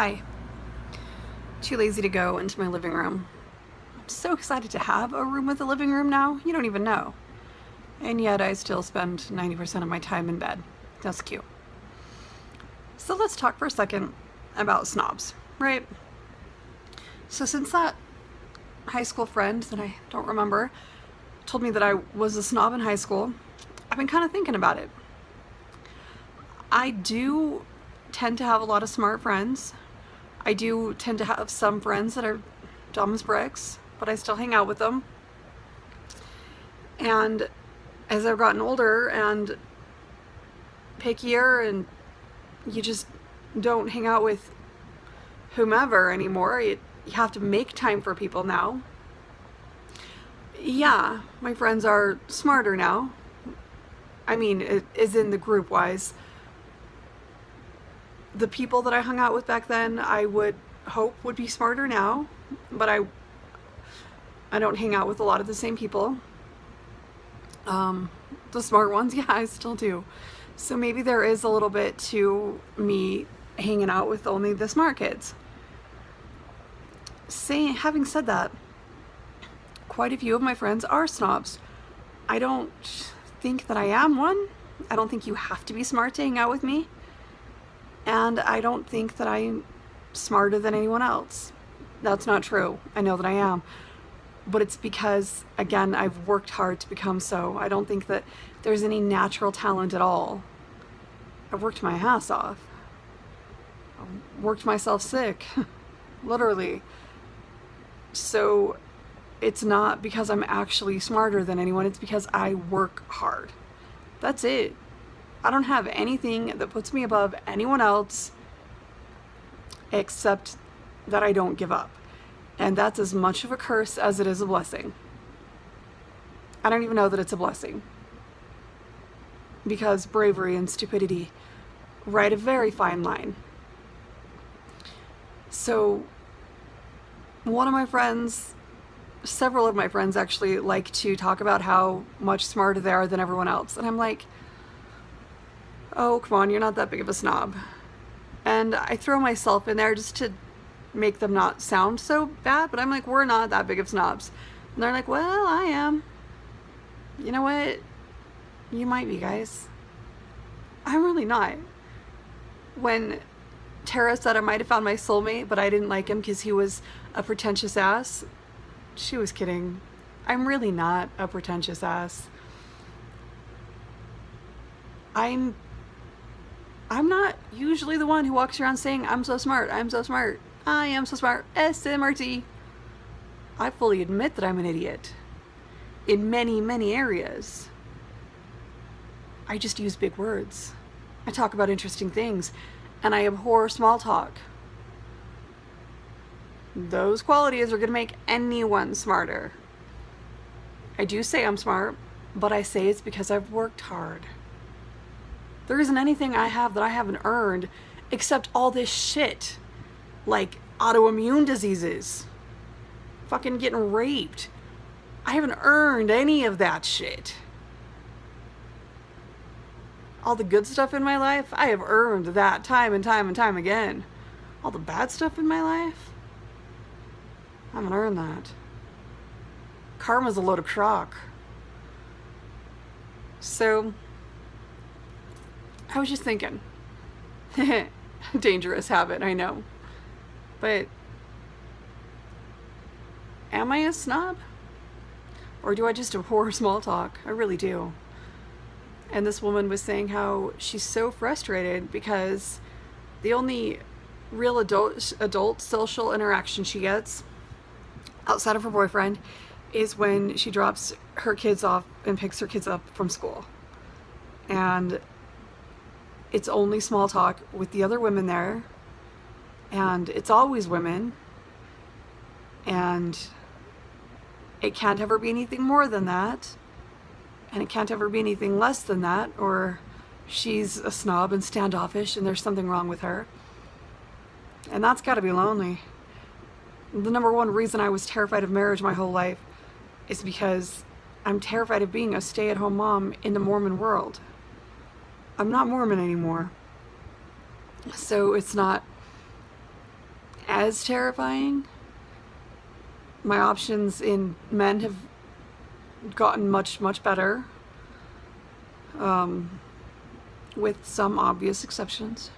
Hi. Too lazy to go into my living room. I'm so excited to have a room with a living room now, you don't even know. And yet I still spend 90% of my time in bed. That's cute. So let's talk for a second about snobs, right? So since that high school friend that I don't remember told me that I was a snob in high school, I've been kind of thinking about it. I do tend to have a lot of smart friends. I do tend to have some friends that are dumb as bricks, but I still hang out with them. And as I've gotten older and pickier, and you just don't hang out with whomever anymore, you have to make time for people now. Yeah, my friends are smarter now. I mean, it is in the group wise. The people that I hung out with back then, I would hope would be smarter now, but I don't hang out with a lot of the same people. The smart ones, yeah, I still do. So maybe there is a little bit to me hanging out with only the smart kids. Having said that, quite a few of my friends are snobs. I don't think that I am one. I don't think you have to be smart to hang out with me. And I don't think that I'm smarter than anyone else. That's not true. I know that I am. But it's because, again, I've worked hard to become so. I don't think that there's any natural talent at all. I've worked my ass off. I've worked myself sick, literally. So it's not because I'm actually smarter than anyone. It's because I work hard. That's it. I don't have anything that puts me above anyone else except that I don't give up. And that's as much of a curse as it is a blessing. I don't even know that it's a blessing. Because bravery and stupidity ride a very fine line. So, several of my friends actually like to talk about how much smarter they are than everyone else. And I'm like, oh, come on, you're not that big of a snob. And I throw myself in there just to make them not sound so bad, but I'm like, we're not that big of snobs. And they're like, well, I am. You know what? You might be, guys. I'm really not. When Tara said I might have found my soulmate, but I didn't like him because he was a pretentious ass, she was kidding. I'm really not a pretentious ass. I'm not usually the one who walks around saying, I'm so smart, I'm so smart, I am so smart, SMRT. I fully admit that I'm an idiot in many, many areas. I just use big words. I talk about interesting things, and I abhor small talk. Those qualities are going to make anyone smarter. I do say I'm smart, but I say it's because I've worked hard. There isn't anything I have that I haven't earned except all this shit. Like autoimmune diseases. Fucking getting raped. I haven't earned any of that shit. All the good stuff in my life, I have earned that time and time and time again. All the bad stuff in my life, I haven't earned that. Karma's a load of crock. So, I was just thinking. Dangerous habit, I know. But am I a snob? Or do I just abhor small talk? I really do. And this woman was saying how she's so frustrated because the only real adult social interaction she gets outside of her boyfriend is when she drops her kids off and picks her kids up from school. And it's only small talk with the other women there, and it's always women, and it can't ever be anything more than that, and it can't ever be anything less than that, or she's a snob and standoffish and there's something wrong with her. And that's gotta be lonely. The number one reason I was terrified of marriage my whole life is because I'm terrified of being a stay-at-home mom in the Mormon world. I'm not Mormon anymore. So it's not as terrifying. My options in men have gotten much, much better, with some obvious exceptions.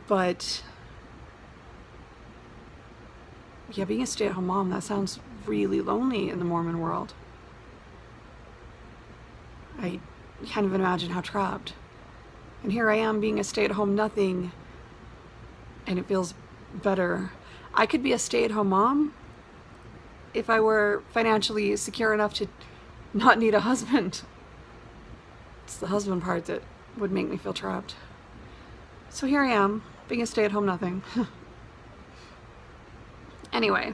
But yeah, being a stay-at-home mom, that sounds really lonely in the Mormon world. I can't even imagine how trapped. And here I am being a stay-at-home nothing, and it feels better. I could be a stay-at-home mom if I were financially secure enough to not need a husband. It's the husband part that would make me feel trapped. So here I am, being a stay-at-home nothing. Anyway.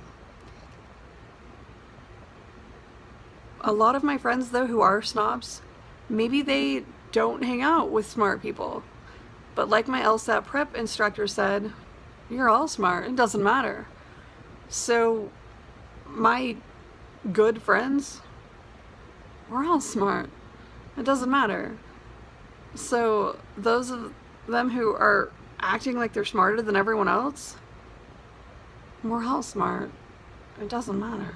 A lot of my friends, though, who are snobs, maybe they don't hang out with smart people. But like my LSAT prep instructor said, you're all smart. It doesn't matter. So my good friends, we're all smart. It doesn't matter. So those of them who are acting like they're smarter than everyone else, we're all smart. It doesn't matter.